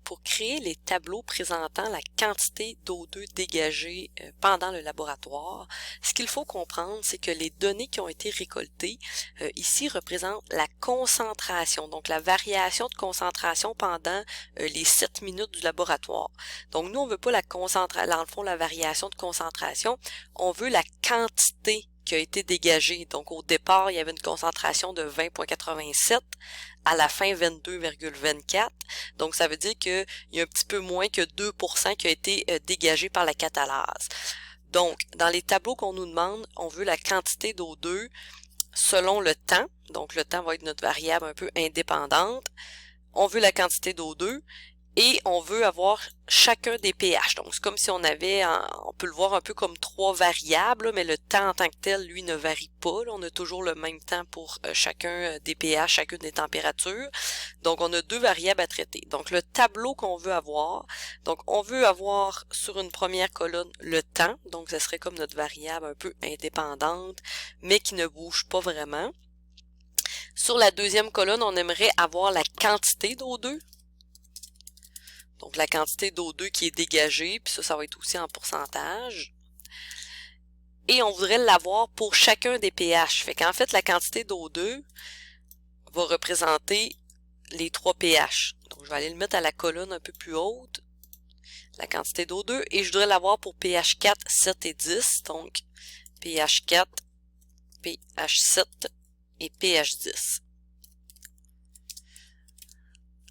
pour créer les tableaux présentant la quantité d'O2 dégagée pendant le laboratoire, ce qu'il faut comprendre, c'est que les données qui ont été récoltées ici représentent la concentration, donc la variation de concentration pendant les 7 minutes du laboratoire. Donc nous, on veut pas la concentration, dans le fond, la variation de concentration, on veut la quantité qui a été dégagée. Donc au départ, il y avait une concentration de 20,87, à la fin 22,24. Donc ça veut dire qu'il y a un petit peu moins que 2% qui a été dégagé par la catalase. Donc dans les tableaux qu'on nous demande, on veut la quantité d'O2 selon le temps. Donc le temps va être notre variable un peu indépendante. On veut la quantité d'O2. Et on veut avoir chacun des pH. Donc, c'est comme si on avait, on peut le voir un peu comme 3 variables, mais le temps en tant que tel, lui, ne varie pas. Là, on a toujours le même temps pour chacun des pH, chacune des températures. Donc, on a 2 variables à traiter. Donc, le tableau qu'on veut avoir, donc on veut avoir sur une première colonne le temps. Donc, ça serait comme notre variable un peu indépendante, mais qui ne bouge pas vraiment. Sur la deuxième colonne, on aimerait avoir la quantité d'O2. Donc, la quantité d'O2 qui est dégagée, puis ça va être aussi en pourcentage. Et on voudrait l'avoir pour chacun des pH. Fait qu'en fait, la quantité d'O2 va représenter les 3 pH. Donc, je vais aller le mettre à la colonne un peu plus haute, la quantité d'O2, et je voudrais l'avoir pour pH 4, 7 et 10. Donc, pH 4, pH 7 et pH 10.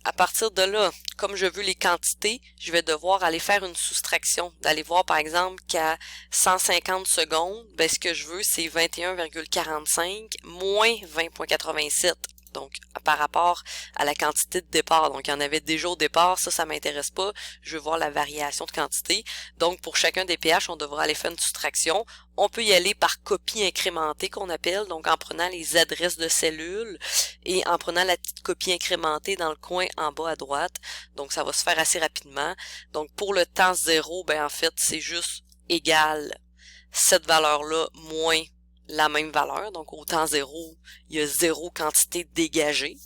À partir de là, comme je veux les quantités, je vais devoir aller faire une soustraction, d'aller voir par exemple qu'à 150 secondes, ben, ce que je veux c'est 21,45 moins 20,87. Donc, par rapport à la quantité de départ. Donc, il y en avait déjà au départ, ça m'intéresse pas. Je veux voir la variation de quantité. Donc, pour chacun des pH, on devra aller faire une soustraction. On peut y aller par copie incrémentée qu'on appelle, donc en prenant les adresses de cellules et en prenant la petite copie incrémentée dans le coin en bas à droite. Donc, ça va se faire assez rapidement. Donc, pour le temps 0, ben en fait, c'est juste égal cette valeur-là moins la même valeur. Donc, au temps 0, il y a 0 quantité dégagée.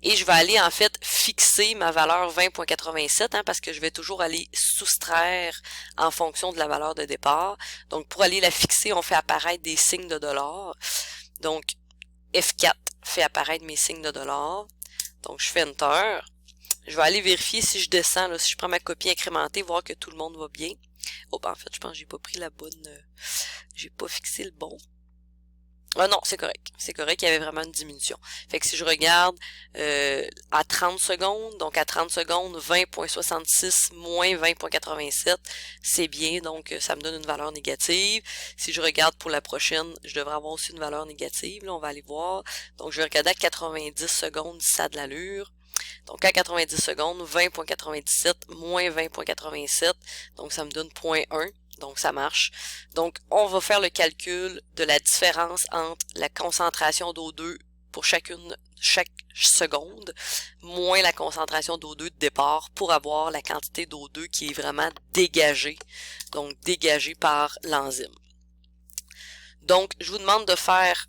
Et je vais aller en fait fixer ma valeur 20,87 parce que je vais toujours aller soustraire en fonction de la valeur de départ. Donc pour aller la fixer, on fait apparaître des signes de dollars. Donc F4 fait apparaître mes signes de dollars. Donc je fais Enter. Je vais aller vérifier si je descends, là, si je prends ma copie incrémentée, voir que tout le monde va bien. Oh, ben en fait, je pense que j'ai pas pris la bonne... j'ai pas fixé le bon. Ah non, c'est correct. C'est correct, il y avait vraiment une diminution. Fait que si je regarde à 30 secondes, donc à 30 secondes, 20,66 moins 20,87, c'est bien, donc ça me donne une valeur négative. Si je regarde pour la prochaine, je devrais avoir aussi une valeur négative. Là, on va aller voir. Donc, je vais regarder à 90 secondes si ça a de l'allure. Donc, à 90 secondes, 20,97 moins 20,87, donc ça me donne 0,1. Donc, ça marche. Donc, on va faire le calcul de la différence entre la concentration d'O2 pour chaque seconde, moins la concentration d'O2 de départ pour avoir la quantité d'O2 qui est vraiment dégagée, donc dégagée par l'enzyme. Donc, je vous demande de faire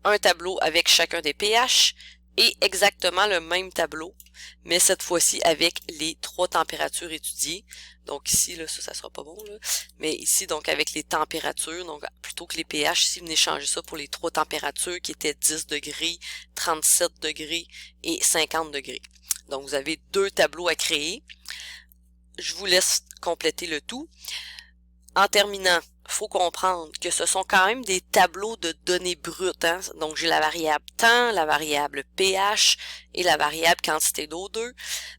un tableau avec chacun des pH et exactement le même tableau, mais cette fois-ci avec les 3 températures étudiées. Donc ici, là, ça sera pas bon, là. Mais ici, donc avec les températures, donc plutôt que les pH, ici, venez changer ça pour les 3 températures qui étaient 10 degrés, 37 degrés et 50 degrés. Donc vous avez 2 tableaux à créer. Je vous laisse compléter le tout. En terminant, il faut comprendre que ce sont quand même des tableaux de données brutes. Donc, j'ai la variable temps, la variable pH et la variable quantité d'O2.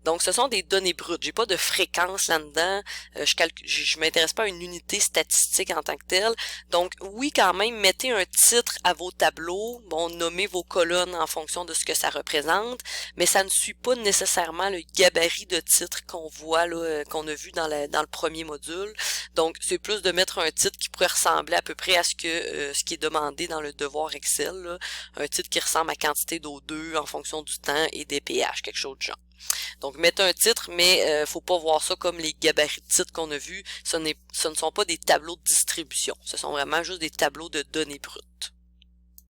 Donc, ce sont des données brutes. J'ai pas de fréquence là-dedans. Je m'intéresse pas à une unité statistique en tant que telle. Donc, oui, quand même, mettez un titre à vos tableaux. Bon, nommez vos colonnes en fonction de ce que ça représente. Mais ça ne suit pas nécessairement le gabarit de titre qu'on voit, là, qu'on a vu dans le premier module. Donc, c'est plus de mettre un titre qui pourrait ressembler à peu près à ce qui est demandé dans le devoir Excel, là. Un titre qui ressemble à quantité d'O2 en fonction du temps et des pH, quelque chose de genre. Donc, mettez un titre, mais faut pas voir ça comme les gabarits de titres qu'on a vus. Ce ne sont pas des tableaux de distribution. Ce sont vraiment juste des tableaux de données brutes.